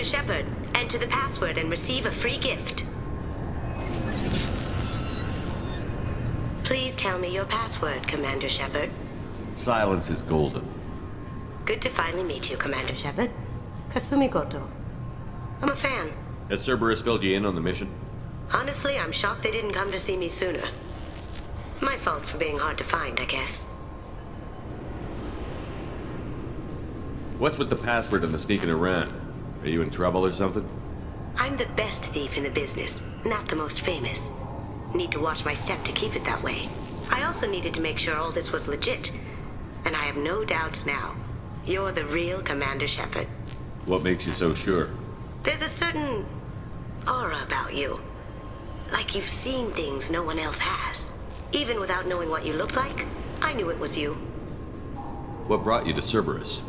Commander Shepard. Enter the password and receive a free gift. Please tell me your password, Commander Shepard. Silence is golden. Good to finally meet you, Commander Shepard. Kasumi Goto. I'm a fan. Has Cerberus filled you in on the mission? Honestly, I'm shocked they didn't come to see me sooner. My fault for being hard to find, I guess. What's with the password and the sneaking around? Are you in trouble or something? I'm the best thief in the business, not the most famous. Need to watch my step to keep it that way. I also needed to make sure all this was legit. And I have no doubts now. You're the real Commander Shepard. What makes you so sure? There's a certain aura about you. Like you've seen things no one else has. Even without knowing what you looked like, I knew it was you. What brought you to Cerberus?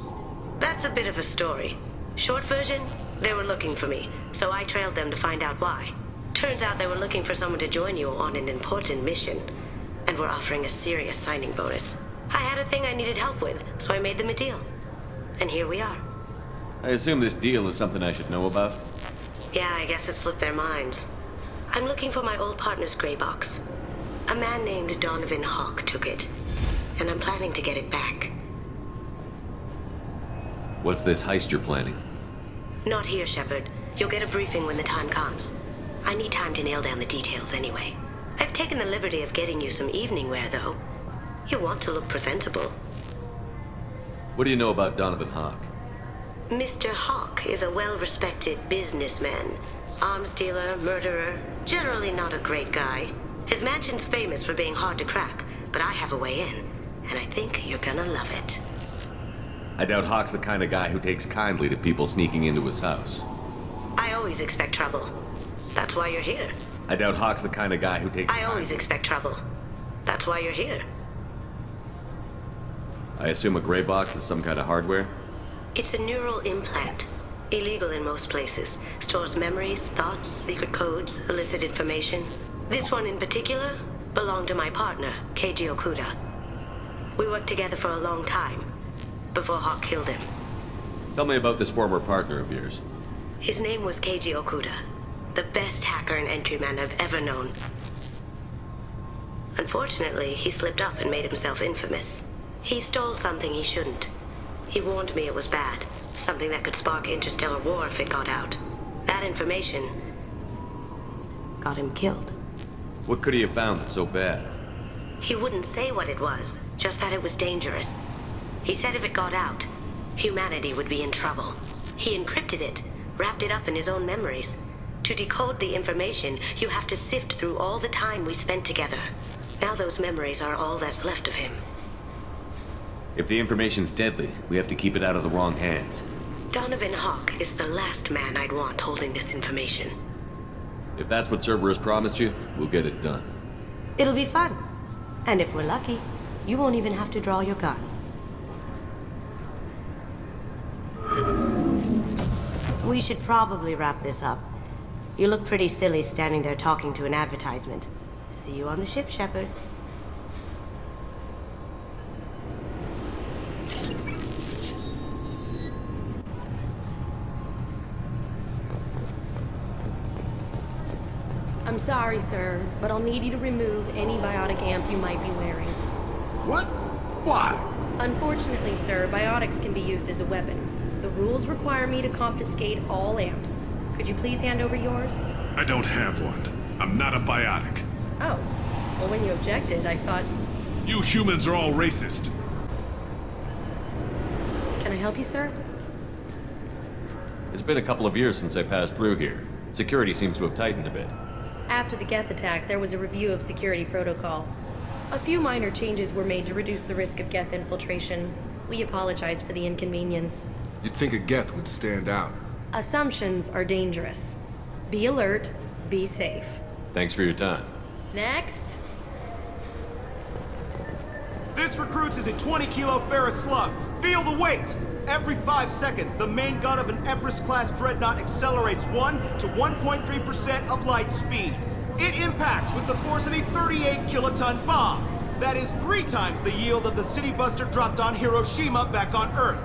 That's a bit of a story. Short version, they were looking for me, so I trailed them to find out why. Turns out they were looking for someone to join you on an important mission, and were offering a serious signing bonus. I had a thing I needed help with, so I made them a deal. And here we are. I assume this deal is something I should know about? Yeah, I guess it slipped their minds. I'm looking for my old partner's gray box. A man named Donovan Hawk took it, and I'm planning to get it back. What's this heist you're planning? Not here, Shepard. You'll get a briefing when the time comes. I need time to nail down the details anyway. I've taken the liberty of getting you some evening wear, though. You want to look presentable. What do you know about Donovan Hawk? Mr. Hawk is a well-respected businessman. Arms dealer, murderer, generally not a great guy. His mansion's famous for being hard to crack, but I have a way in, and I think you're gonna love it. I doubt Hawk's the kind of guy who takes kindly to people sneaking into his house. I always expect trouble. That's why you're here. I doubt Hawk's the kind of guy who takes I always expect trouble. That's why you're here. I assume a gray box is some kind of hardware? It's a neural implant. Illegal in most places. Stores memories, thoughts, secret codes, illicit information. This one in particular belonged to my partner, Keiji Okuda. We worked together for a long time, before Hawk killed him. Tell me about this former partner of yours. His name was Keiji Okuda, the best hacker and entryman I've ever known. Unfortunately, he slipped up and made himself infamous. He stole something he shouldn't. He warned me it was bad, something that could spark interstellar war if it got out. That information got him killed. What could he have found that's so bad? He wouldn't say what it was, just that it was dangerous. He said if it got out, humanity would be in trouble. He encrypted it, wrapped it up in his own memories. To decode the information, you have to sift through all the time we spent together. Now those memories are all that's left of him. If the information's deadly, we have to keep it out of the wrong hands. Donovan Hawk is the last man I'd want holding this information. If that's what Cerberus promised you, we'll get it done. It'll be fun. And if we're lucky, you won't even have to draw your gun. We should probably wrap this up. You look pretty silly standing there talking to an advertisement. See you on the ship, Shepard. I'm sorry, sir, but I'll need you to remove any biotic amp you might be wearing. What? Why? Unfortunately, sir, biotics can be used as a weapon. The rules require me to confiscate all amps. Could you please hand over yours? I don't have one. I'm not a biotic. Oh. Well, when you objected, I thought... You humans are all racist. Can I help you, sir? It's been a couple of years since I passed through here. Security seems to have tightened a bit. After the Geth attack, there was a review of security protocol. A few minor changes were made to reduce the risk of Geth infiltration. We apologize for the inconvenience. You'd think a Geth would stand out. Assumptions are dangerous. Be alert, be safe. Thanks for your time. Next. This recruits is a 20-kilo ferrous slug. Feel the weight! Every 5 seconds, the main gun of an Everest-class dreadnought accelerates 1 to 1.3% of light speed. It impacts with the force of a 38-kiloton bomb. That is 3 times the yield of the city buster dropped on Hiroshima back on Earth.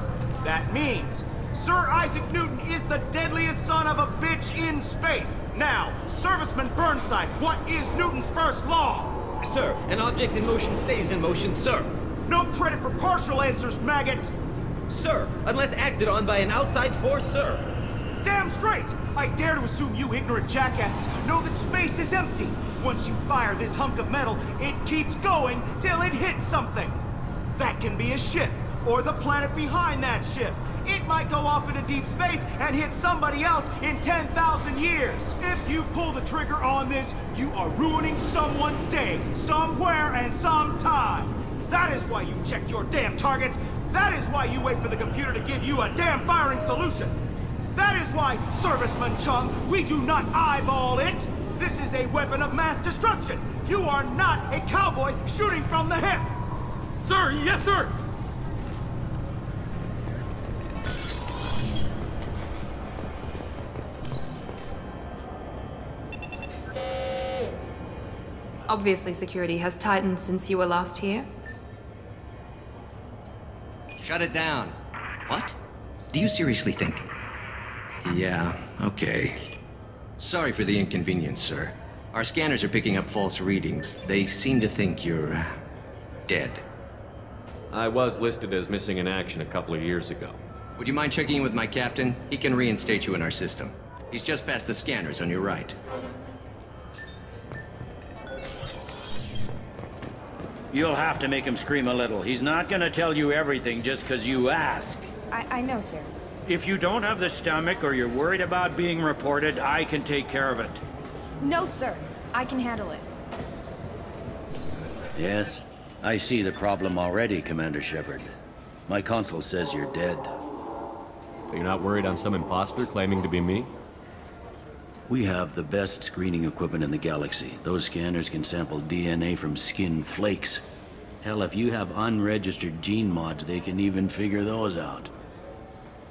That means Sir Isaac Newton is the deadliest son of a bitch in space. Now, Serviceman Burnside, what is Newton's first law? Sir, an object in motion stays in motion, sir. No credit for partial answers, maggot! Sir, unless acted on by an outside force, sir. Damn straight! I dare to assume you ignorant jackasses know that space is empty. Once you fire this hunk of metal, it keeps going till it hits something. That can be a ship, or the planet behind that ship. It might go off into deep space and hit somebody else in 10,000 years. If you pull the trigger on this, you are ruining someone's day, somewhere and sometime. That is why you check your damn targets. That is why you wait for the computer to give you a damn firing solution. That is why, Serviceman Chung, we do not eyeball it. This is a weapon of mass destruction. You are not a cowboy shooting from the hip. Sir, yes, sir! Obviously, security has tightened since you were last here. Shut it down. What? Do you seriously think? Yeah, okay. Sorry for the inconvenience, sir. Our scanners are picking up false readings. They seem to think you're dead. I was listed as missing in action a couple of years ago. Would you mind checking in with my captain? He can reinstate you in our system. He's just past the scanners on your right. You'll have to make him scream a little. He's not gonna tell you everything just 'cause you ask. I know, sir. If you don't have the stomach or you're worried about being reported, I can take care of it. No, sir. I can handle it. Yes? I see the problem already, Commander Shepard. My console says you're dead. Are you not worried I'm some imposter claiming to be me? We have the best screening equipment in the galaxy. Those scanners can sample DNA from skin flakes. Hell, if you have unregistered gene mods, they can even figure those out.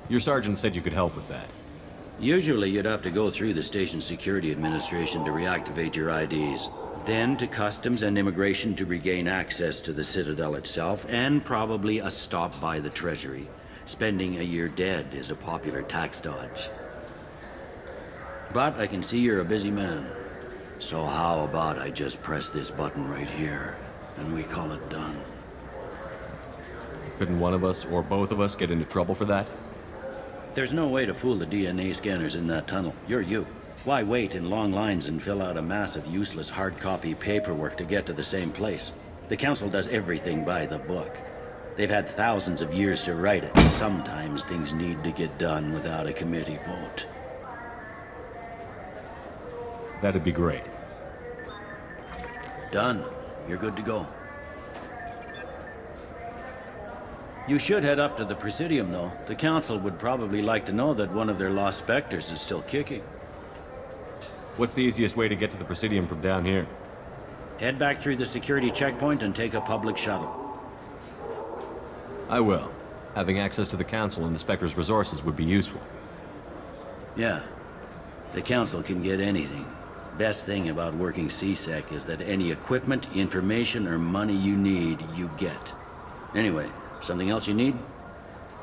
Your sergeant said you could help with that. Usually you'd have to go through the station security administration to reactivate your IDs. Then to customs and immigration to regain access to the Citadel itself, and probably a stop by the Treasury. Spending a year dead is a popular tax dodge. But I can see you're a busy man. So how about I just press this button right here, and we call it done? Couldn't one of us, or both of us, get into trouble for that? There's no way to fool the DNA scanners in that tunnel. You're you. Why wait in long lines and fill out a massive useless hard copy paperwork to get to the same place? The Council does everything by the book. They've had thousands of years to write it. Sometimes things need to get done without a committee vote. That'd be great. Done. You're good to go. You should head up to the Presidium, though. The Council would probably like to know that one of their lost specters is still kicking. What's the easiest way to get to the Presidium from down here? Head back through the security checkpoint and take a public shuttle. I will. Having access to the Council and the Spectre's resources would be useful. Yeah. The Council can get anything. Best thing about working CSEC is that any equipment, information, or money you need, you get. Anyway, something else you need?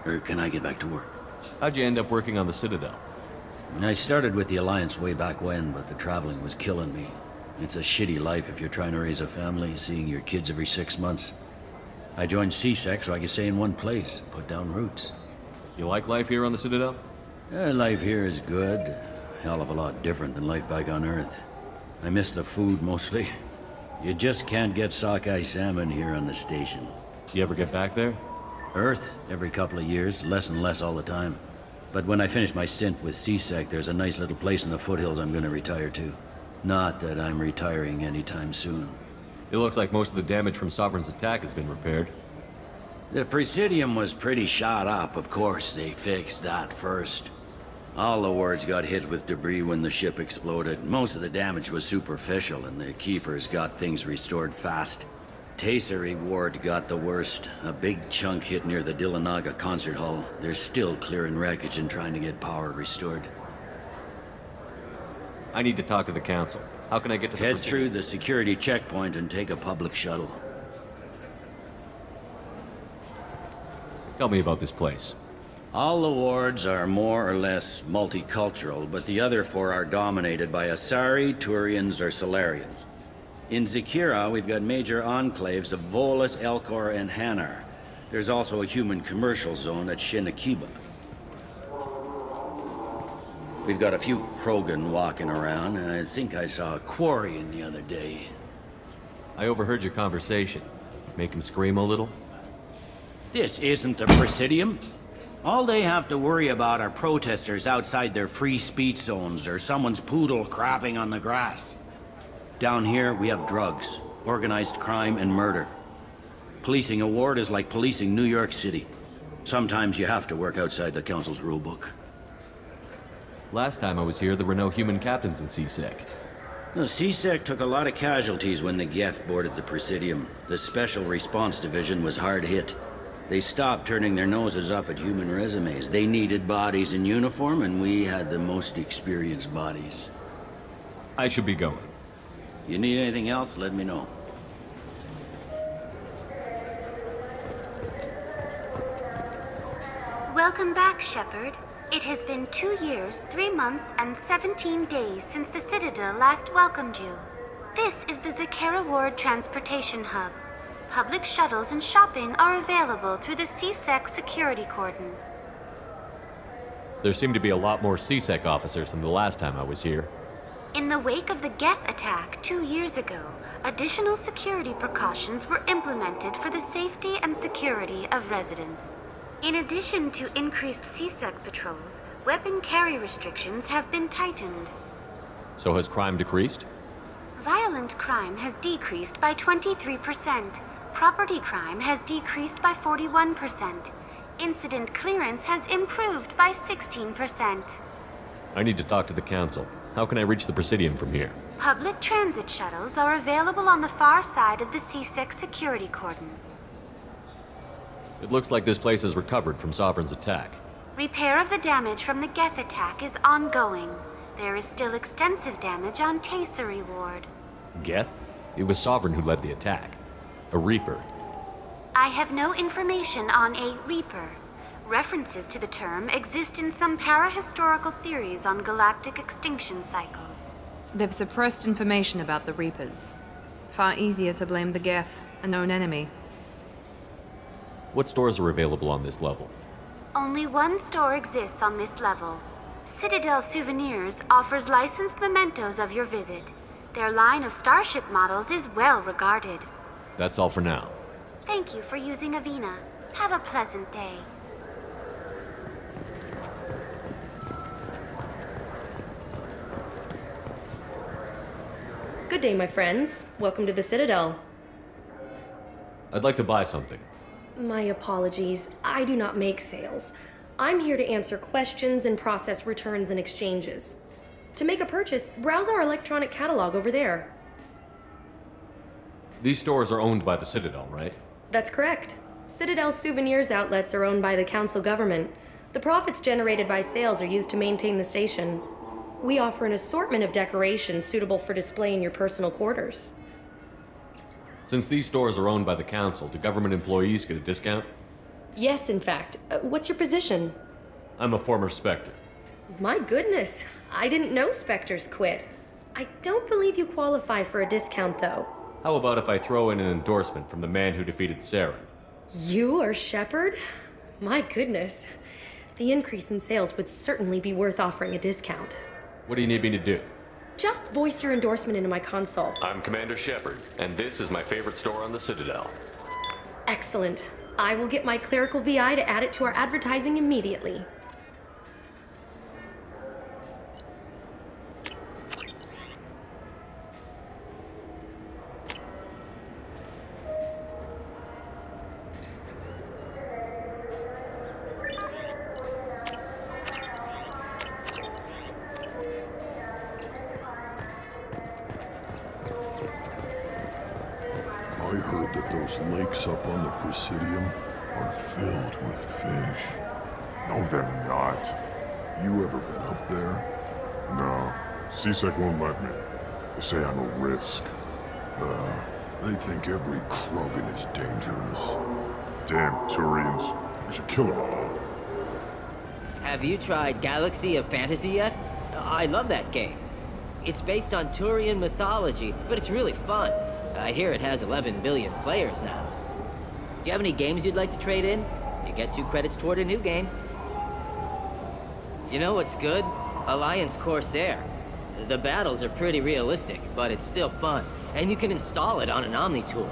Or can I get back to work? How'd you end up working on the Citadel? I started with the Alliance way back when, but the traveling was killing me. It's a shitty life if you're trying to raise a family, seeing your kids every 6 months. I joined CSEC so I could stay in one place, put down roots. You like life here on the Citadel? Life here is good. Hell of a lot different than life back on Earth. I miss the food mostly. You just can't get sockeye salmon here on the station. You ever get back there? Earth, every couple of years, less and less all the time. But when I finish my stint with CSEC, there's a nice little place in the foothills I'm gonna retire to. Not that I'm retiring anytime soon. It looks like most of the damage from Sovereign's attack has been repaired. The Presidium was pretty shot up, of course. They fixed that first. All the wards got hit with debris when the ship exploded. Most of the damage was superficial, and the Keepers got things restored fast. Tasery Ward got the worst. A big chunk hit near the Dillanaga concert hall. They're still clearing wreckage and trying to get power restored. I need to talk to the Council. How can I get to the Head Presidium? through the security checkpoint and take a public shuttle. Tell me about this place. All the wards are more or less multicultural, but the other four are dominated by Asari, Turians, or Solarians. In Zakira, we've got major enclaves of Volus, Elcor, and Hanar. There's also a human commercial zone at Shinakiba. We've got a few Krogan walking around, and I think I saw a Quarian the other day. I overheard your conversation. Make him scream a little? This isn't the Presidium. All they have to worry about are protesters outside their free speech zones or someone's poodle crapping on the grass. Down here, we have drugs, organized crime, and murder. Policing a ward is like policing New York City. Sometimes you have to work outside the Council's rulebook. Last time I was here, there were no human captains in CSEC. The CSEC took a lot of casualties when the Geth boarded the Presidium. The Special Response Division was hard hit. They stopped turning their noses up at human resumes. They needed bodies in uniform, and we had the most experienced bodies. I should be going. You need anything else, let me know. Welcome back, Shepard. It has been 2 years, 3 months, and 17 days since the Citadel last welcomed you. This is the Zakera Ward Transportation Hub. Public shuttles and shopping are available through the CSEC security cordon. There seem to be a lot more CSEC officers than the last time I was here. In the wake of the Geth attack 2 years ago, additional security precautions were implemented for the safety and security of residents. In addition to increased CSEC patrols, weapon carry restrictions have been tightened. So has crime decreased? Violent crime has decreased by 23%. Property crime has decreased by 41%. Incident clearance has improved by 16%. I need to talk to the Council. How can I reach the Presidium from here? Public transit shuttles are available on the far side of the CSEC security cordon. It looks like this place has recovered from Sovereign's attack. Repair of the damage from the Geth attack is ongoing. There is still extensive damage on Tayseri Ward. Geth? It was Sovereign who led the attack. A Reaper. I have no information on a Reaper. References to the term exist in some parahistorical theories on galactic extinction cycles. They've suppressed information about the Reapers. Far easier to blame the Geth, a known enemy. What stores are available on this level? Only one store exists on this level. Citadel Souvenirs offers licensed mementos of your visit. Their line of starship models is well regarded. That's all for now. Thank you for using Avina. Have a pleasant day. Good day, my friends. Welcome to the Citadel. I'd like to buy something. My apologies. I do not make sales. I'm here to answer questions and process returns and exchanges. To make a purchase, browse our electronic catalog over there. These stores are owned by the Citadel, right? That's correct. Citadel Souvenirs outlets are owned by the Council government. The profits generated by sales are used to maintain the station. We offer an assortment of decorations suitable for display in your personal quarters. Since these stores are owned by the Council, do government employees get a discount? Yes, in fact. What's your position? I'm a former Spectre. My goodness, I didn't know Spectres quit. I don't believe you qualify for a discount, though. How about if I throw in an endorsement from the man who defeated Saren? You are Shepard? My goodness. The increase in sales would certainly be worth offering a discount. What do you need me to do? Just voice your endorsement into my console. I'm Commander Shepard, and this is my favorite store on the Citadel. Excellent. I will get my clerical VI to add it to our advertising immediately. I heard that those lakes up on the Presidium are filled with fish. No, they're not. You ever been up there? No. CSEC won't let me. They say I'm a risk. They think every Krogan is dangerous. Damn Turians. We should kill them all. Have you tried Galaxy of Fantasy yet? I love that game. It's based on Turian mythology, but it's really fun. I hear it has 11 billion players now. Do you have any games you'd like to trade in? You get 2 credits toward a new game. You know what's good? Alliance Corsair. The battles are pretty realistic, but it's still fun, and you can install it on an Omni tool.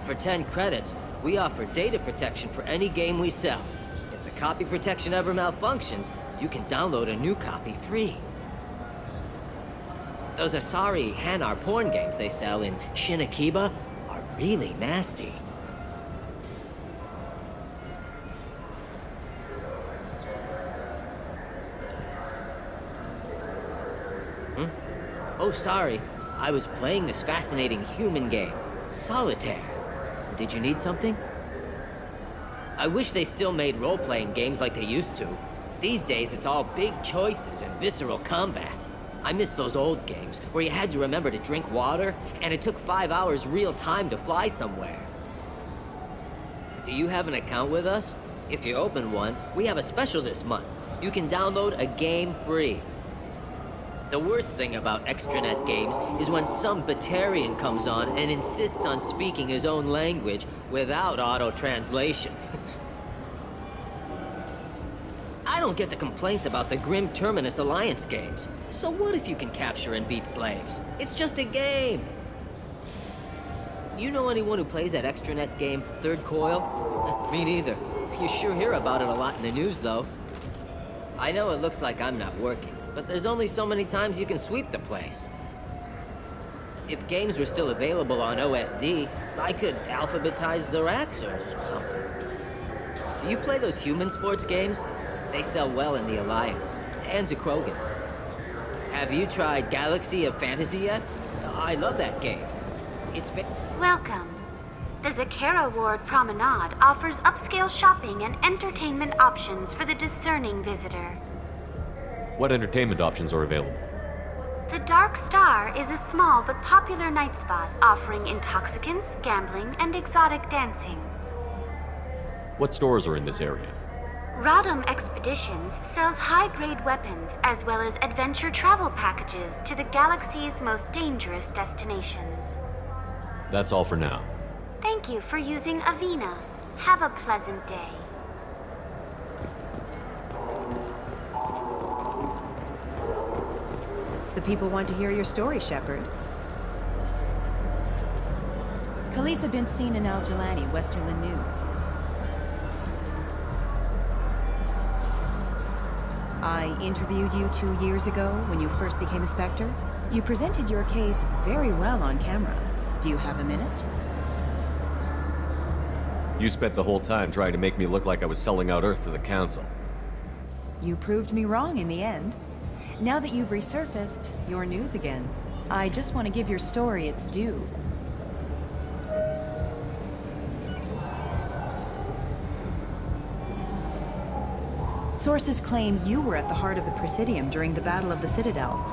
For 10 credits, we offer data protection for any game we sell. If the copy protection ever malfunctions, you can download a new copy free. Those Asari Hanar porn games they sell in Shinakiba are really nasty. Oh, sorry. I was playing this fascinating human game, Solitaire. Did you need something? I wish they still made role-playing games like they used to. These days, it's all big choices and visceral combat. I miss those old games, where you had to remember to drink water, and it took 5 hours real time to fly somewhere. Do you have an account with us? If you open one, we have a special this month. You can download a game free. The worst thing about extranet games is when some Batarian comes on and insists on speaking his own language without auto-translation. I don't get the complaints about the Grim Terminus Alliance games. So what if you can capture and beat slaves? It's just a game. You know anyone who plays that extranet game, Third Coil? Me neither. You sure hear about it a lot in the news, though. I know it looks like I'm not working, but there's only so many times you can sweep the place. If games were still available on OSD, I could alphabetize the racks or something. Do you play those human sports games? They sell well in the Alliance, and to Krogan. Have you tried Galaxy of Fantasy yet? I love that game. It's been... Welcome. The Zakera Ward Promenade offers upscale shopping and entertainment options for the discerning visitor. What entertainment options are available? The Dark Star is a small but popular night spot offering intoxicants, gambling, and exotic dancing. What stores are in this area? Rodham Expeditions sells high-grade weapons as well as adventure travel packages to the galaxy's most dangerous destinations. That's all for now. Thank you for using Avina. Have a pleasant day. The people want to hear your story, Shepard. Khaleesa been seen in Al-Jalani, Westerland News. I interviewed you 2 years ago when you first became a Spectre. You presented your case very well on camera. Do you have a minute? You spent the whole time trying to make me look like I was selling out Earth to the Council. You proved me wrong in the end. Now that you've resurfaced, you're news again. I just want to give your story its due. Sources claim you were at the heart of the Presidium during the Battle of the Citadel.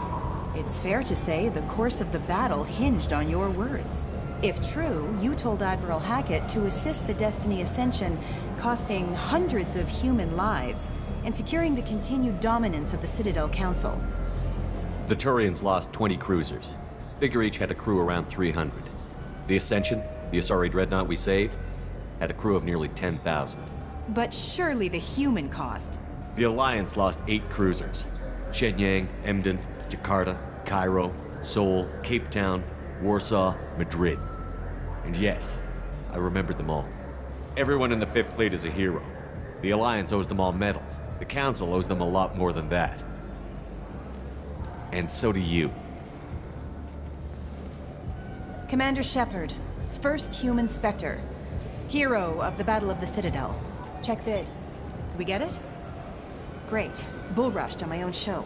It's fair to say the course of the battle hinged on your words. If true, you told Admiral Hackett to assist the Destiny Ascension, costing hundreds of human lives, and securing the continued dominance of the Citadel Council. The Turians lost 20 cruisers. Figure each had a crew around 300. The Ascension, the Asari dreadnought we saved, had a crew of nearly 10,000. But surely the human cost. The Alliance lost 8 cruisers. Shenyang, Emden, Jakarta, Cairo, Seoul, Cape Town, Warsaw, Madrid. And yes, I remembered them all. Everyone in the 5th Fleet is a hero. The Alliance owes them all medals. The Council owes them a lot more than that. And so do you. Commander Shepard, first human Spectre. Hero of the Battle of the Citadel. Check bid. We get it? Great. Bull rushed on my own show.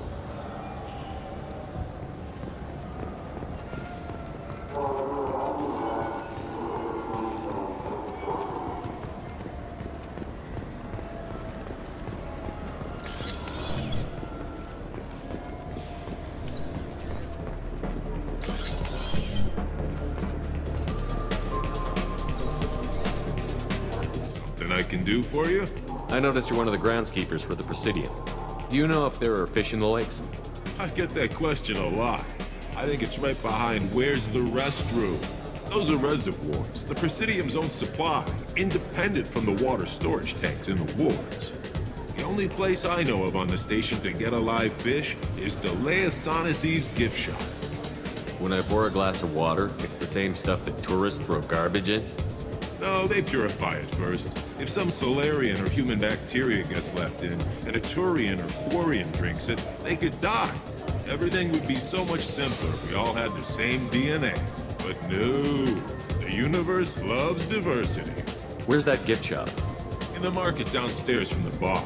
Something I can do for you? I noticed you're one of the groundskeepers for the Presidium. Do you know if there are fish in the lakes? I get that question a lot. I think it's right behind where's the restroom. Those are reservoirs, the Presidium's own supply, independent from the water storage tanks in the wards. The only place I know of on the station to get a live fish is Delea Sonesi's gift shop. When I pour a glass of water, it's the same stuff that tourists throw garbage in? No, they purify it first. If some Solarian or human bacteria gets left in, and a Turian or Quarian drinks it, they could die. Everything would be so much simpler if we all had the same DNA. But no, the universe loves diversity. Where's that gift shop? In the market downstairs from the bar.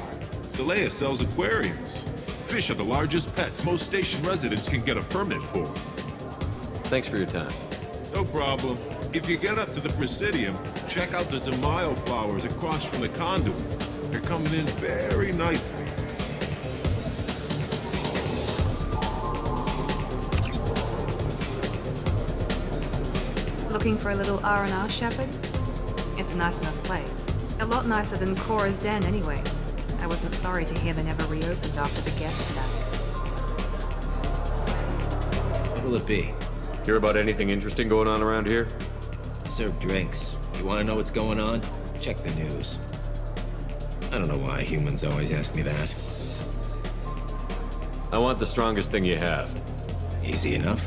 Delea sells aquariums. Fish are the largest pets most station residents can get a permit for. Thanks for your time. No problem. If you get up to the Presidium, check out the De Mayo flowers across from the conduit. They're coming in very nicely. Looking for a little R&R, Shepard? It's a nice enough place. A lot nicer than Cora's den, anyway. I wasn't sorry to hear they never reopened after the Geth attack. What'll it be? Hear about anything interesting going on around here? I serve drinks. You want to know what's going on? Check the news. I don't know why humans always ask me that. I want the strongest thing you have. Easy enough.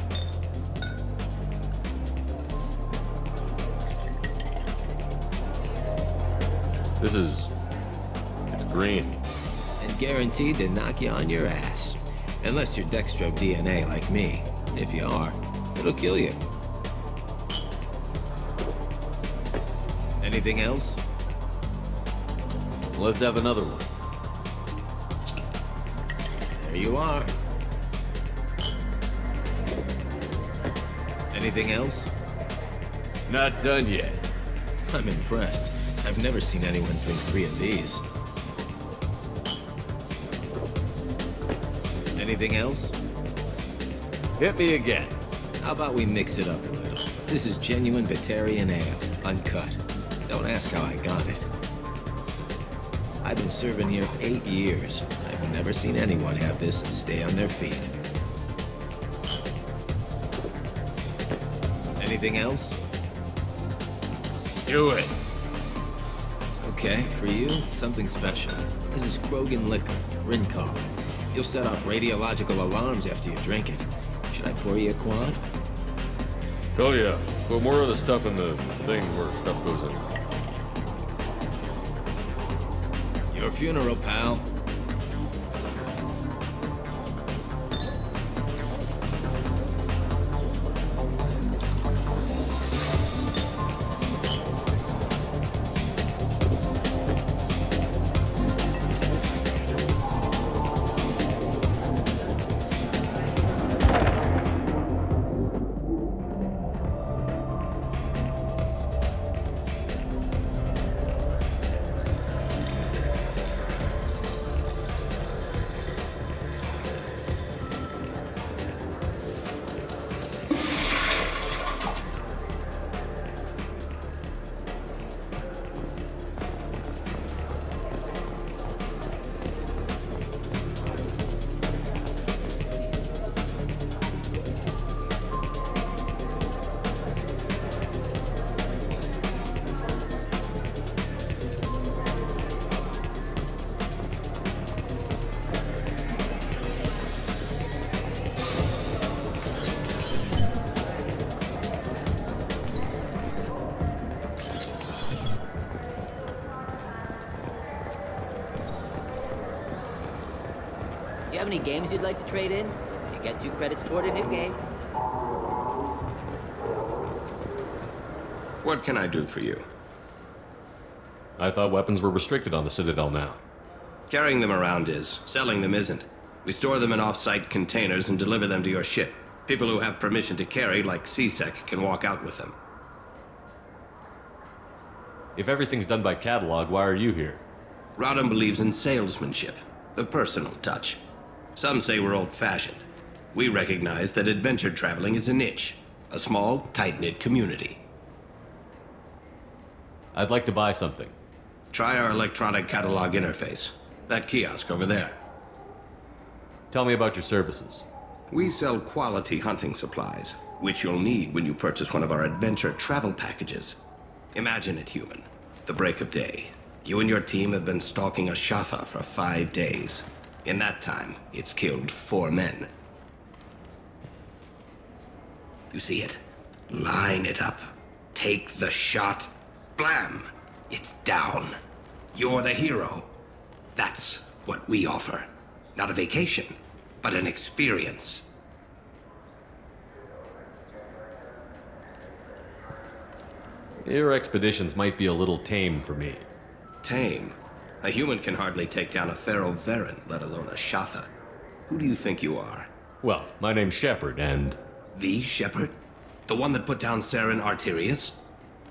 It's green. And guaranteed to knock you on your ass. Unless you're dextro DNA like me. If you are, it'll kill you. Anything else? Let's have another one. There you are. Anything else? Not done yet. I'm impressed. I've never seen anyone drink 3 of these. Anything else? Hit me again. How about we mix it up a little? This is genuine Batarian ale, uncut. Don't ask how I got it. I've been serving here 8 years. I've never seen anyone have this and stay on their feet. Anything else? Do it. Okay, for you, something special. This is Krogan liquor, Rincol. You'll set off radiological alarms after you drink it. Should I pour you a quad? Oh yeah, put more of the stuff in the thing where stuff goes in. Your funeral, pal. Do you have any games you'd like to trade in? You get 2 credits toward a new game. What can I do for you? I thought weapons were restricted on the Citadel now. Carrying them around is. Selling them isn't. We store them in off-site containers and deliver them to your ship. People who have permission to carry, like CSEC, can walk out with them. If everything's done by catalog, why are you here? Rodham believes in salesmanship, the personal touch. Some say we're old-fashioned. We recognize that adventure traveling is a niche, a small, tight-knit community. I'd like to buy something. Try our electronic catalog interface. That kiosk over there. Tell me about your services. We sell quality hunting supplies, which you'll need when you purchase one of our adventure travel packages. Imagine it, human. The break of day. You and your team have been stalking a Shatha for 5 days. In that time, it's killed 4 men. You see it? Line it up. Take the shot. Blam! It's down. You're the hero. That's what we offer. Not a vacation, but an experience. Your expeditions might be a little tame for me. Tame? A human can hardly take down a Theroveran, let alone a Shatha. Who do you think you are? Well, my name's Shepard, and... The Shepard? The one that put down Saren Arterius?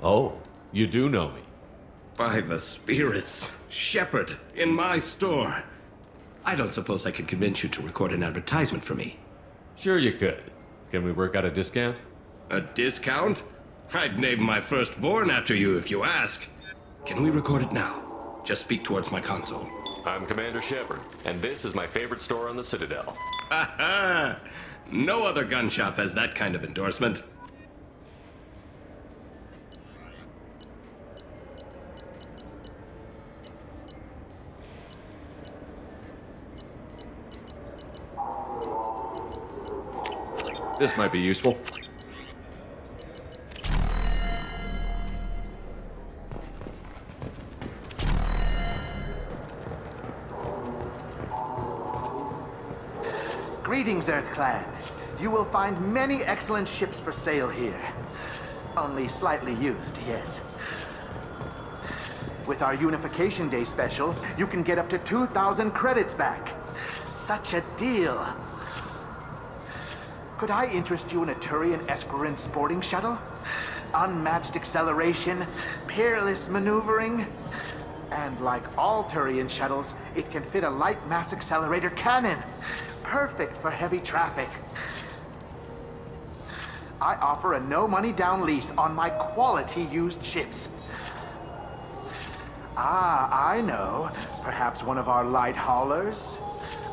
Oh, you do know me. By the spirits. Shepard, in my store. I don't suppose I could convince you to record an advertisement for me. Sure you could. Can we work out a discount? A discount? I'd name my firstborn after you if you ask. Can we record it now? Just speak towards my console. I'm Commander Shepard, and this is my favorite store on the Citadel. Ha ha! No other gun shop has that kind of endorsement. This might be useful. Greetings, Earth Clan. You will find many excellent ships for sale here. Only slightly used, yes. With our Unification Day special, you can get up to 2,000 credits back. Such a deal. Could I interest you in a Turian Esquirine sporting shuttle? Unmatched acceleration, peerless maneuvering, and like all Turian shuttles, it can fit a light mass accelerator cannon. Perfect for heavy traffic. I offer a no-money down lease on my quality used ships. Ah, I know. Perhaps one of our light haulers?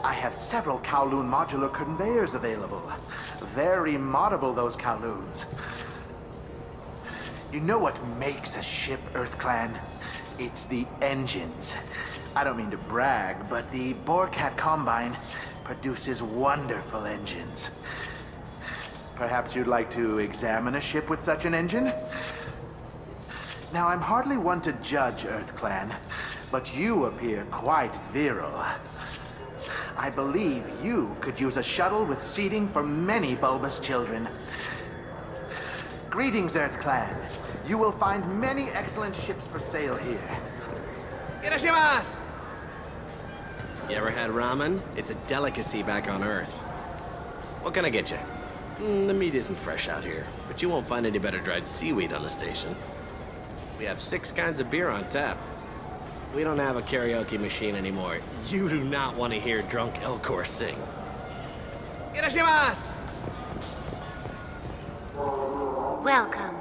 I have several Kowloon modular conveyors available. Very moddable, those Kowloons. You know what makes a ship, Earth Clan? It's the engines. I don't mean to brag, but the Borcat Combine produces wonderful engines. Perhaps you'd like to examine a ship with such an engine? Now, I'm hardly one to judge, Earth Clan, but you appear quite virile. I believe you could use a shuttle with seating for many bulbous children. Greetings, Earth Clan. You will find many excellent ships for sale here. Irashimasu! You ever had ramen? It's a delicacy back on Earth. What can I get you? The meat isn't fresh out here, but you won't find any better dried seaweed on the station. We have 6 kinds of beer on tap. We don't have a karaoke machine anymore. You do not want to hear drunk Elcor sing. Irashimasu! Welcome.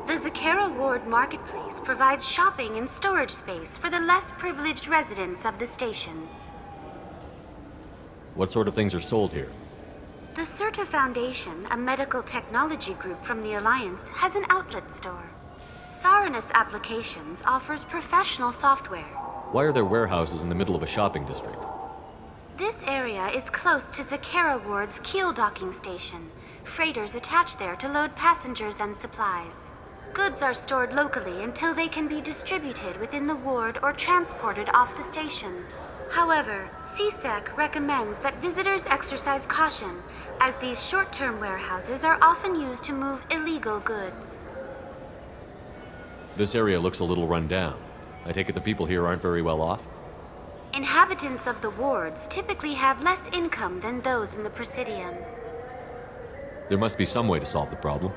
The Zakera Ward Marketplace provides shopping and storage space for the less privileged residents of the station. What sort of things are sold here? The Certa Foundation, a medical technology group from the Alliance, has an outlet store. Saranus Applications offers professional software. Why are there warehouses in the middle of a shopping district? This area is close to Zakera Ward's keel docking station. Freighters attach there to load passengers and supplies. Goods are stored locally until they can be distributed within the ward or transported off the station. However, CSEC recommends that visitors exercise caution, as these short-term warehouses are often used to move illegal goods. This area looks a little run down. I take it the people here aren't very well off? Inhabitants of the wards typically have less income than those in the Presidium. There must be some way to solve the problem.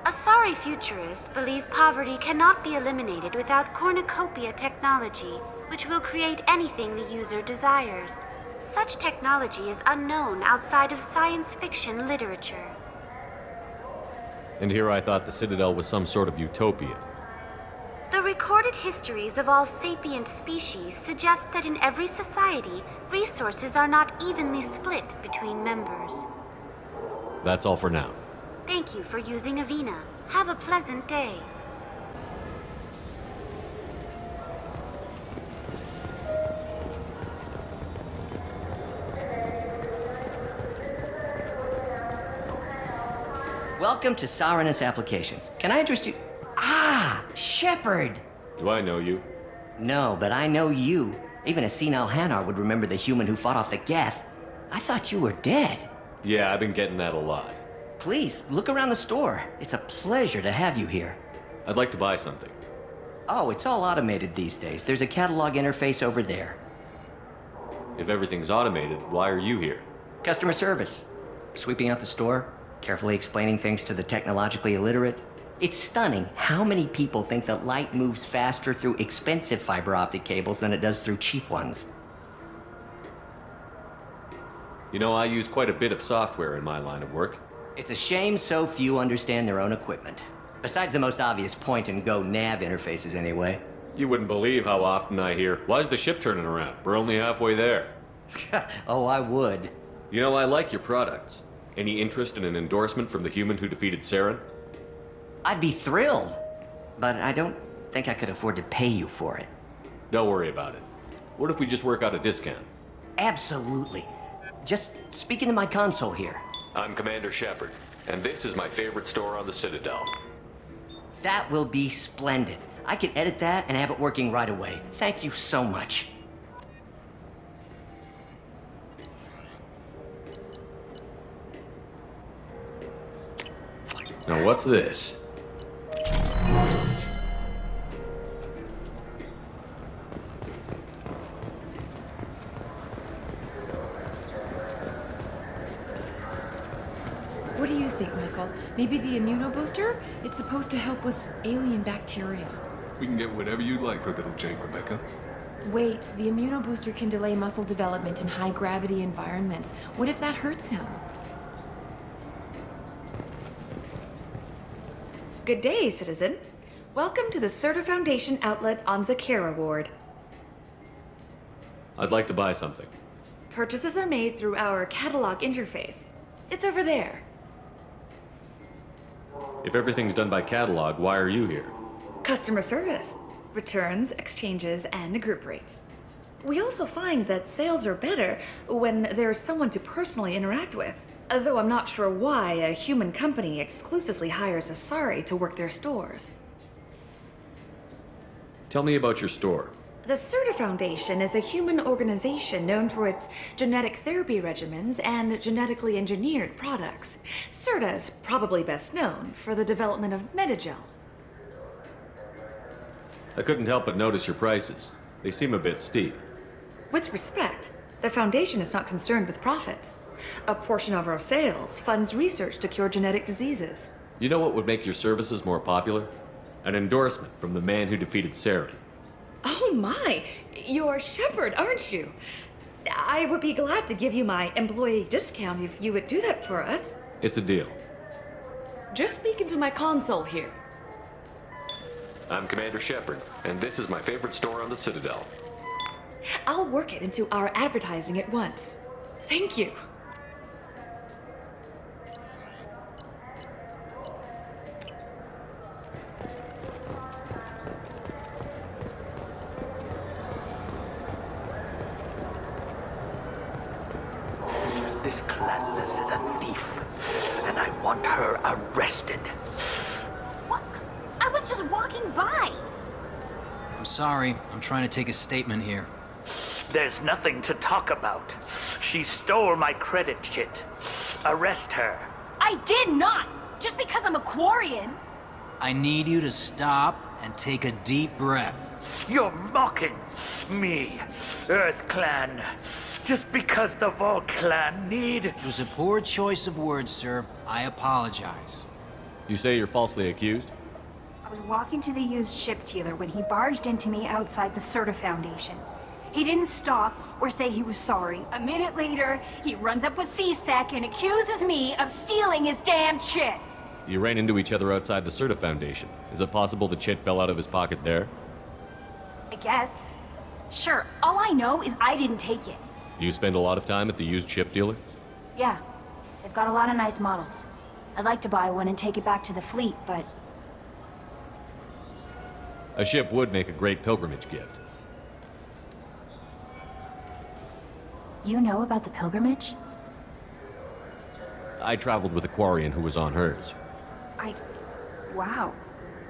Asari futurists believe poverty cannot be eliminated without cornucopia technology, which will create anything the user desires. Such technology is unknown outside of science fiction literature. And here I thought the Citadel was some sort of utopia. The recorded histories of all sapient species suggest that in every society, resources are not evenly split between members. That's all for now. Thank you for using Avina. Have a pleasant day. Welcome to Saranus Applications. Can I interest you? Ah, Shepard! Do I know you? No, but I know you. Even a senile Hanar would remember the human who fought off the Geth. I thought you were dead. Yeah, I've been getting that a lot. Please, look around the store. It's a pleasure to have you here. I'd like to buy something. Oh, it's all automated these days. There's a catalog interface over there. If everything's automated, why are you here? Customer service. Sweeping out the store, carefully explaining things to the technologically illiterate. It's stunning how many people think that light moves faster through expensive fiber optic cables than it does through cheap ones. You know, I use quite a bit of software in my line of work. It's a shame so few understand their own equipment. Besides the most obvious point-and-go nav interfaces, anyway. You wouldn't believe how often I hear, "Why's the ship turning around? We're only halfway there." Oh, I would. You know, I like your products. Any interest in an endorsement from the human who defeated Saren? I'd be thrilled, but I don't think I could afford to pay you for it. Don't worry about it. What if we just work out a discount? Absolutely. Just speak into my console here. I'm Commander Shepard, and this is my favorite store on the Citadel. That will be splendid. I can edit that and have it working right away. Thank you so much. Now what's this? What do you think, Michael? Maybe the immunobooster? It's supposed to help with alien bacteria. We can get whatever you'd like for little Jake, Rebecca. Wait, the immunobooster can delay muscle development in high-gravity environments. What if that hurts him? Good day, citizen. Welcome to the Certa Foundation outlet on Zakera Ward. I'd like to buy something. Purchases are made through our catalog interface. It's over there. If everything's done by catalog, why are you here? Customer service. Returns, exchanges, and group rates. We also find that sales are better when there's someone to personally interact with. Though I'm not sure why a human company exclusively hires Asari to work their stores. Tell me about your store. The Certa Foundation is a human organization known for its genetic therapy regimens and genetically engineered products. Certa is probably best known for the development of Metagel. I couldn't help but notice your prices. They seem a bit steep. With respect, the Foundation is not concerned with profits. A portion of our sales funds research to cure genetic diseases. You know what would make your services more popular? An endorsement from the man who defeated Saren. Oh my! You're Shepard, aren't you? I would be glad to give you my employee discount if you would do that for us. It's a deal. Just speak into my console here. I'm Commander Shepard, and this is my favorite store on the Citadel. I'll work it into our advertising at once. Thank you. This Clandless is a thief, and I want her arrested. What? I was just walking by. I'm sorry. I'm trying to take a statement here. There's nothing to talk about. She stole my credit chit. Arrest her. I did not! Just because I'm a Quarian! I need you to stop and take a deep breath. You're mocking me, Earth Clan. Just because the Vol Clan need... It was a poor choice of words, sir. I apologize. You say you're falsely accused? I was walking to the used ship dealer when he barged into me outside the Certa Foundation. He didn't stop or say he was sorry. A minute later, he runs up with C-Sec and accuses me of stealing his damn chit. You ran into each other outside the Certa Foundation. Is it possible the chit fell out of his pocket there? I guess. Sure, all I know is I didn't take it. You spend a lot of time at the used ship dealer? Yeah, they've got a lot of nice models. I'd like to buy one and take it back to the fleet, but A ship would make a great pilgrimage gift. you know about the pilgrimage? I traveled with a Quarian who was on hers. Wow.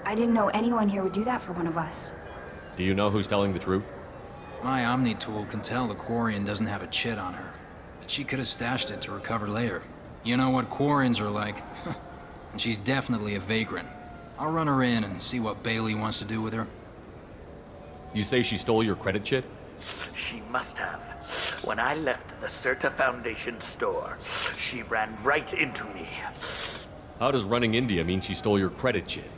I didn't know anyone here would do that for one of us. Do you know who's telling the truth? My Omni tool can tell the Quarian doesn't have a chit on her, but she could have stashed it to recover later. You know what Quarians are like. And she's definitely a vagrant. I'll run her in and see what Bailey wants to do with her. You say she stole your credit chit? She must have. When I left the Certa Foundation store, she ran right into me. How does running India mean she stole your credit chit?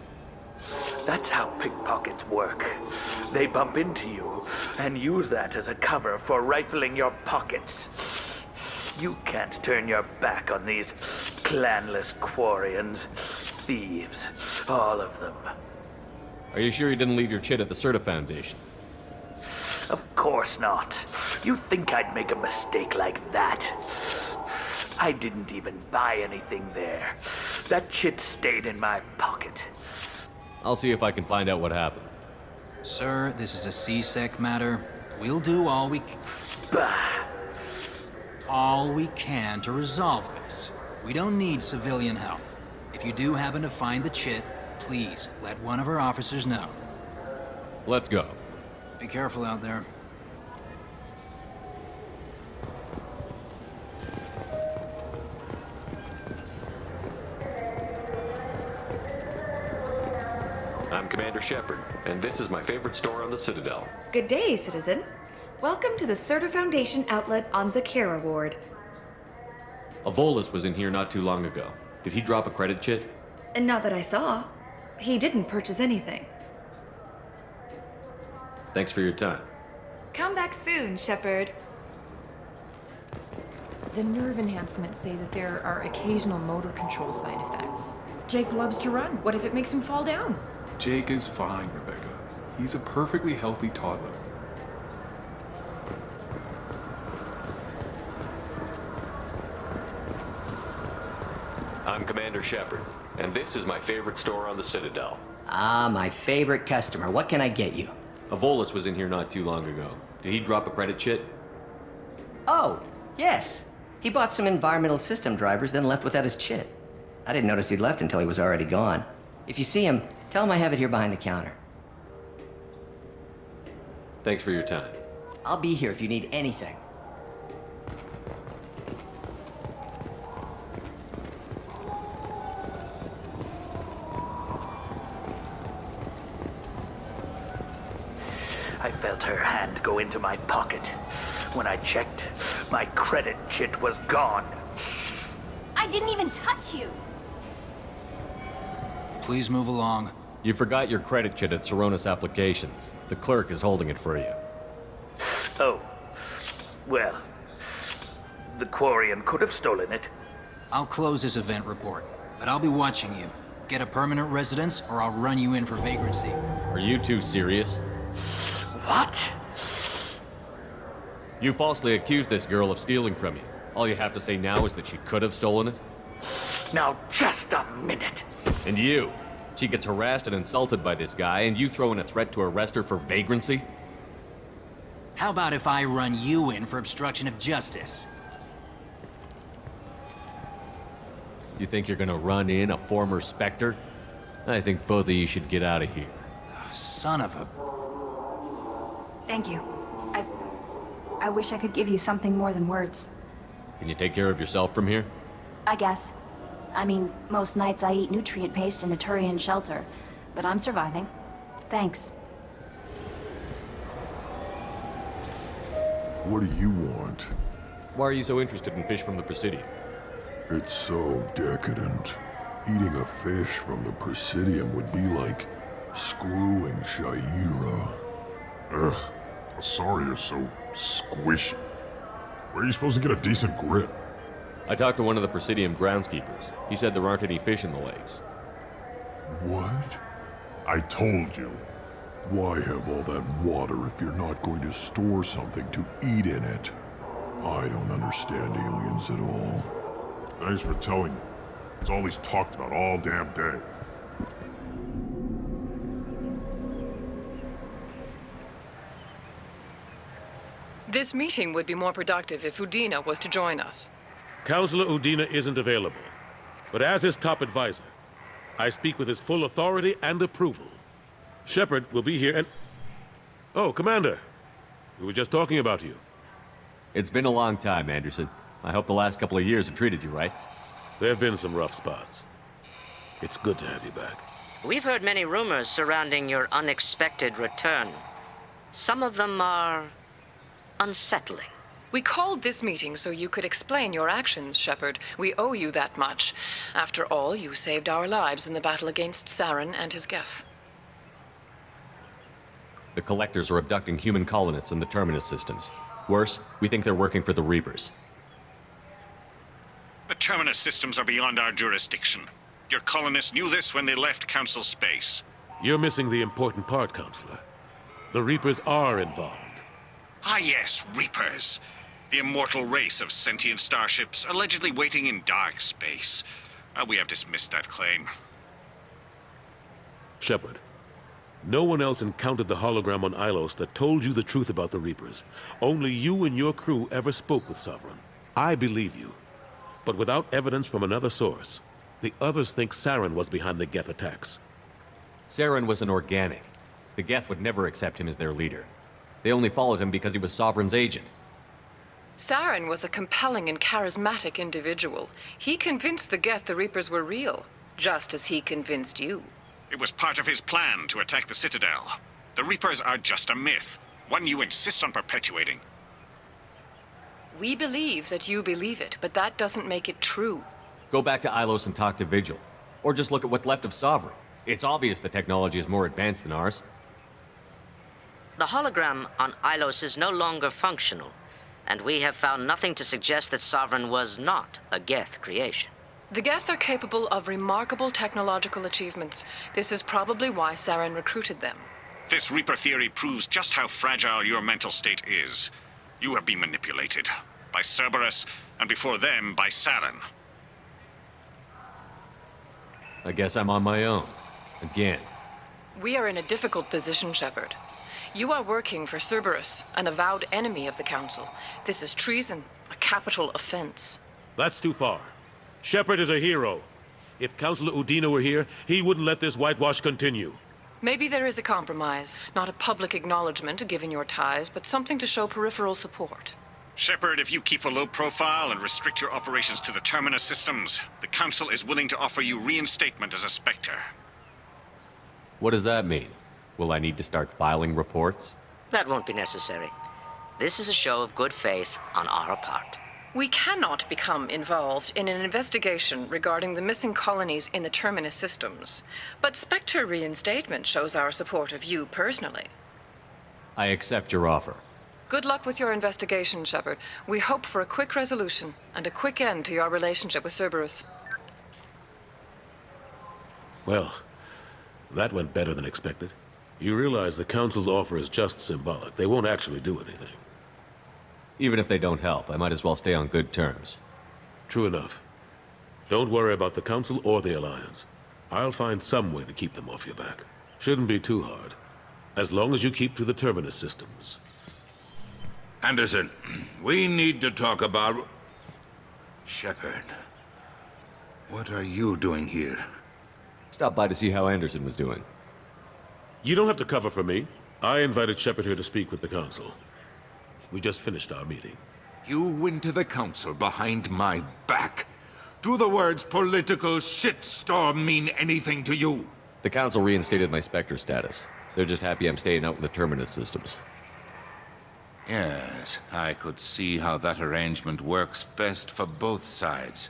That's how pickpockets work. They bump into you and use that as a cover for rifling your pockets. You can't turn your back on these clanless Quarians. Thieves. All of them. Are you sure you didn't leave your chit at the Certa Foundation? Of course not. You think I'd make a mistake like that? I didn't even buy anything there. That chit stayed in my pocket. I'll see if I can find out what happened. Sir, this is a C-Sec matter. We'll do all we can to resolve this. We don't need civilian help. If you do happen to find the chit, please let one of our officers know. Let's go. Be careful out there. I'm Commander Shepard, and this is my favorite store on the Citadel. Good day, citizen. Welcome to the Certa Foundation outlet on Zakera Ward. A Volus was in here not too long ago. Did he drop a credit chit? And not that I saw. He didn't purchase anything. Thanks for your time. Come back soon, Shepard. The nerve enhancements say that there are occasional motor control side effects. Jake loves to run. What if it makes him fall down? Jake is fine, Rebecca. He's a perfectly healthy toddler. I'm Commander Shepard, and this is my favorite store on the Citadel. Ah, my favorite customer. What can I get you? A Volus was in here not too long ago. Did he drop a credit chit? Oh, yes. He bought some environmental system drivers, then left without his chit. I didn't notice he'd left until he was already gone. If you see him, tell him I have it here behind the counter. Thanks for your time. I'll be here if you need anything. I felt her hand go into my pocket. When I checked, my credit chit was gone. I didn't even touch you. Please move along. You forgot your credit chit at Saronis Applications. The clerk is holding it for you. Oh. Well, the Quarian could have stolen it. I'll close this event report, but I'll be watching you. Get a permanent residence, or I'll run you in for vagrancy. Are you two serious? What? You falsely accused this girl of stealing from you. All you have to say now is that she could have stolen it? Now, just a minute. And you? She gets harassed and insulted by this guy, and you throw in a threat to arrest her for vagrancy? How about if I run you in for obstruction of justice? You think you're gonna run in a former Spectre? I think both of you should get out of here. Son of a... Thank you. I wish I could give you something more than words. Can you take care of yourself from here? I guess. I mean, most nights I eat nutrient paste in a Turian shelter, but I'm surviving. Thanks. What do you want? Why are you so interested in fish from the Presidium? It's so decadent. Eating a fish from the Presidium would be like screwing Shaira. Ugh, Asari is so squishy. Where are you supposed to get a decent grip? I talked to one of the Presidium groundskeepers. He said there aren't any fish in the lakes. What? I told you. Why have all that water if you're not going to store something to eat in it? I don't understand aliens at all. Thanks for telling me. It's all he's talked about all damn day. This meeting would be more productive if Udina was to join us. Counselor Udina isn't available, but as his top advisor, I speak with his full authority and approval. Shepard will be here and... Oh, Commander. We were just talking about you. It's been a long time, Anderson. I hope the last couple of years have treated you right. There have been some rough spots. It's good to have you back. We've heard many rumors surrounding your unexpected return. Some of them are unsettling. We called this meeting so you could explain your actions, Shepard. We owe you that much. After all, you saved our lives in the battle against Saren and his Geth. The Collectors are abducting human colonists in the Terminus systems. Worse, we think they're working for the Reapers. The Terminus systems are beyond our jurisdiction. Your colonists knew this when they left Council space. You're missing the important part, Counselor. The Reapers are involved. Ah yes, Reapers. The immortal race of sentient starships allegedly waiting in dark space. We have dismissed that claim. Shepard, no one else encountered the hologram on Ilos that told you the truth about the Reapers. Only you and your crew ever spoke with Sovereign. I believe you. But without evidence from another source, the others think Saren was behind the Geth attacks. Saren was an organic. The Geth would never accept him as their leader. They only followed him because he was Sovereign's agent. Saren was a compelling and charismatic individual. He convinced the Geth the Reapers were real, just as he convinced you. It was part of his plan to attack the Citadel. The Reapers are just a myth, one you insist on perpetuating. We believe that you believe it, but that doesn't make it true. Go back to Ilos and talk to Vigil. Or just look at what's left of Sovereign. It's obvious the technology is more advanced than ours. The hologram on Ilos is no longer functional, and we have found nothing to suggest that Sovereign was not a Geth creation. The Geth are capable of remarkable technological achievements. This is probably why Saren recruited them. This Reaper theory proves just how fragile your mental state is. You have been manipulated. By Cerberus, and before them, by Saren. I guess I'm on my own. Again. We are in a difficult position, Shepard. You are working for Cerberus, an avowed enemy of the Council. This is treason, a capital offense. That's too far. Shepard is a hero. If Counselor Udina were here, he wouldn't let this whitewash continue. Maybe there is a compromise. Not a public acknowledgement given your ties, but something to show peripheral support. Shepard, if you keep a low profile and restrict your operations to the Terminus systems, the Council is willing to offer you reinstatement as a Spectre. What does that mean? Will I need to start filing reports? That won't be necessary. This is a show of good faith on our part. We cannot become involved in an investigation regarding the missing colonies in the Terminus systems, but Spectre reinstatement shows our support of you personally. I accept your offer. Good luck with your investigation, Shepard. We hope for a quick resolution and a quick end to your relationship with Cerberus. Well, that went better than expected. You realize the Council's offer is just symbolic. They won't actually do anything. Even if they don't help, I might as well stay on good terms. True enough. Don't worry about the Council or the Alliance. I'll find some way to keep them off your back. Shouldn't be too hard. As long as you keep to the Terminus systems. Anderson, we need to talk about... Shepard. What are you doing here? Stopped by to see how Anderson was doing. You don't have to cover for me. I invited Shepard here to speak with the Council. We just finished our meeting. You went to the Council behind my back. Do the words political shitstorm mean anything to you? The Council reinstated my Spectre status. They're just happy I'm staying out in the Terminus systems. Yes, I could see how that arrangement works best for both sides.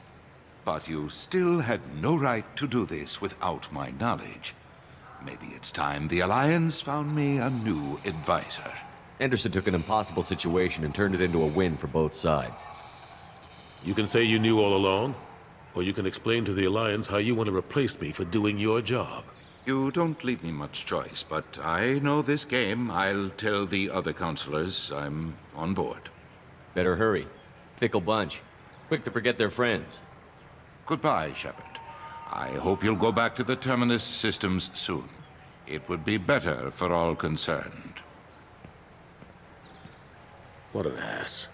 But you still had no right to do this without my knowledge. Maybe it's time the Alliance found me a new advisor. Anderson took an impossible situation and turned it into a win for both sides. You can say you knew all along, or you can explain to the Alliance how you want to replace me for doing your job. You don't leave me much choice, but I know this game. I'll tell the other counselors I'm on board. Better hurry. Fickle bunch. Quick to forget their friends. Goodbye, Shepard. I hope you'll go back to the Terminus systems soon. It would be better for all concerned. What an ass.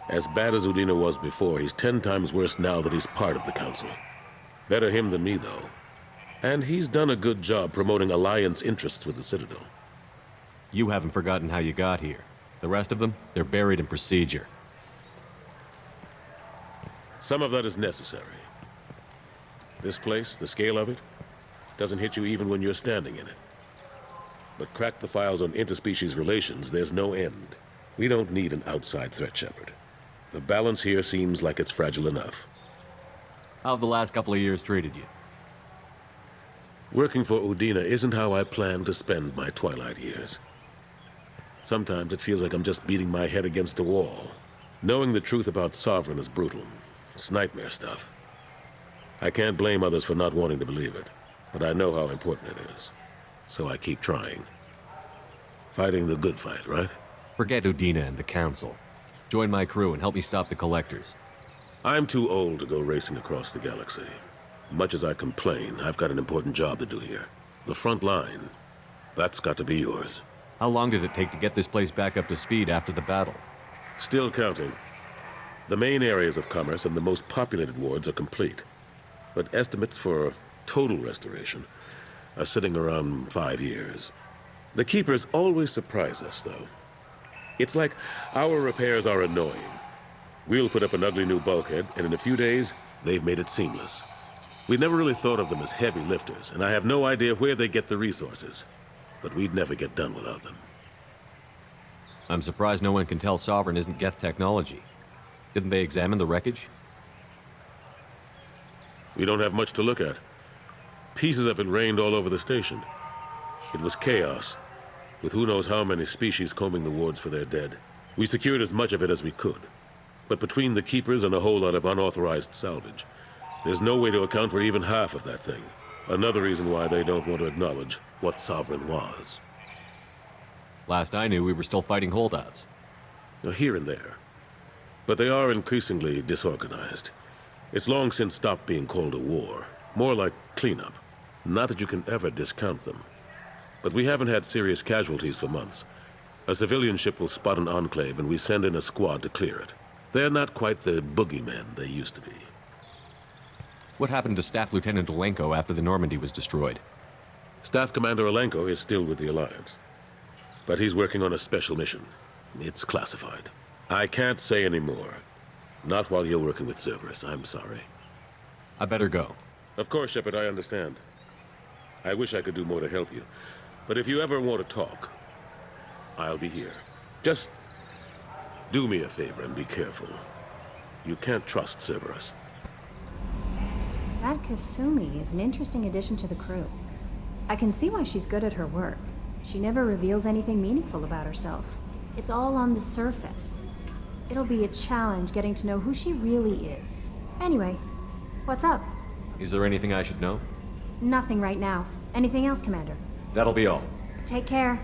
As bad as Udina was before, he's 10 times worse now that he's part of the Council. Better him than me, though. And he's done a good job promoting Alliance interests with the Citadel. You haven't forgotten how you got here. The rest of them, they're buried in procedure. Some of that is necessary. This place, the scale of it, doesn't hit you even when you're standing in it. But crack the files on interspecies relations, there's no end. We don't need an outside threat, Shepard. The balance here seems like it's fragile enough. How have the last couple of years treated you? Working for Udina isn't how I planned to spend my twilight years. Sometimes it feels like I'm just beating my head against a wall. Knowing the truth about Sovereign is brutal. It's nightmare stuff. I can't blame others for not wanting to believe it, but I know how important it is. So I keep trying. Fighting the good fight, right? Forget Udina and the Council. Join my crew and help me stop the Collectors. I'm too old to go racing across the galaxy. Much as I complain, I've got an important job to do here. The front line. That's got to be yours. How long did it take to get this place back up to speed after the battle? Still counting. The main areas of commerce and the most populated wards are complete. But estimates for total restoration are sitting around 5 years. The Keepers always surprise us, though. It's like our repairs are annoying. We'll put up an ugly new bulkhead, and in a few days, they've made it seamless. We never really thought of them as heavy lifters, and I have no idea where they get the resources. But we'd never get done without them. I'm surprised no one can tell Sovereign isn't Geth technology. Didn't they examine the wreckage? We don't have much to look at. Pieces of it rained all over the station. It was chaos, with who knows how many species combing the wards for their dead. We secured as much of it as we could. But between the Keepers and a whole lot of unauthorized salvage, there's no way to account for even half of that thing. Another reason why they don't want to acknowledge what Sovereign was. Last I knew, we were still fighting holdouts. Now, here and there. But they are increasingly disorganized. It's long since stopped being called a war. More like cleanup. Not that you can ever discount them. But we haven't had serious casualties for months. A civilian ship will spot an enclave and we send in a squad to clear it. They're not quite the boogeymen they used to be. What happened to Staff Lieutenant Olenko after the Normandy was destroyed? Staff Commander Olenko is still with the Alliance. But he's working on a special mission. It's classified. I can't say any more. Not while you're working with Cerberus, I'm sorry. I better go. Of course, Shepard, I understand. I wish I could do more to help you. But if you ever want to talk, I'll be here. Just do me a favor and be careful. You can't trust Cerberus. That Kasumi is an interesting addition to the crew. I can see why she's good at her work. She never reveals anything meaningful about herself. It's all on the surface. It'll be a challenge getting to know who she really is. Anyway, what's up? Is there anything I should know? Nothing right now. Anything else, Commander? That'll be all. Take care.